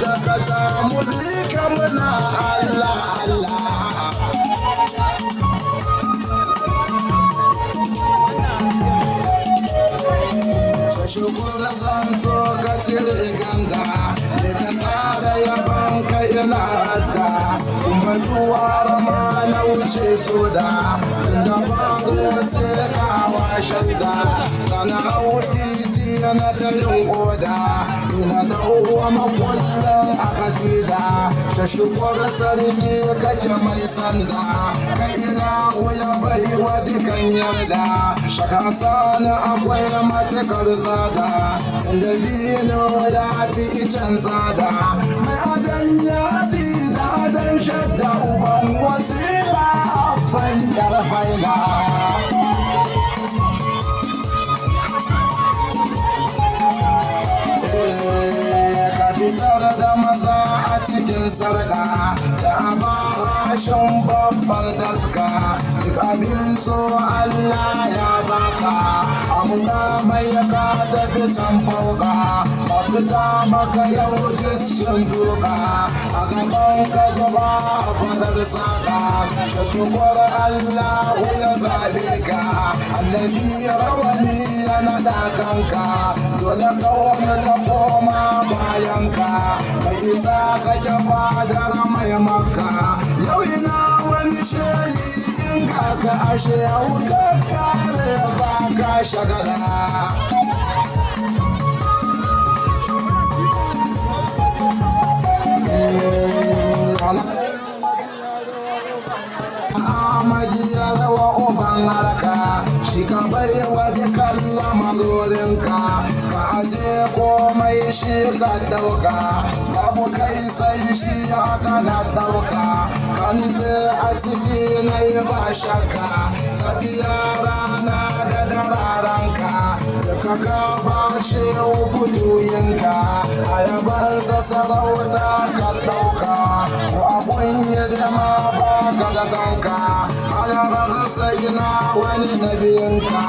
da ka samu bika muna Allah Allah. Shukura zan so ka cire ganda da ta tsara yaban ka ina hadda kuma tuwar ma na wuce soda da baro ce kawa shaida sana hau titi na ta yin oda ina da uwa makullin a kasida ta shukwar sarki kake mai sanda kai ina wuya bai wa dukan yarda shaka sani akwai matakar zada inda dino da fi icen zada mai adan yadi da adan shadda uban wasila abban yarfaila. Ka fitar da maza a cikin sarka da abashin babbar daska duk abin so Allah ya baka amma mai ka da fitan fauka masu ta maka yau duk sun duka a gaban ka zuba farar saka shatukwar Allah ya zabe ka annabi rawani ya naɗa kanka dole kawai ka koma bayanka mai isa ka ta fadar mai maka yau ina wani shayi in ka ashe wuka kare ba ka shagala. Ahmadiyar wa uban halaka shi ka bari wa dukkan lamarorinka ka aje komai shi ka dauka babu kai sai shi haka na dauka ka nitse a ciki na yi ba shakka safiya rana da dararanka da ka ba shi buduyinka a yabansa sarauta ka dauka ko abun yadda ba ka da kanka a yabansa ina wani nabiyinka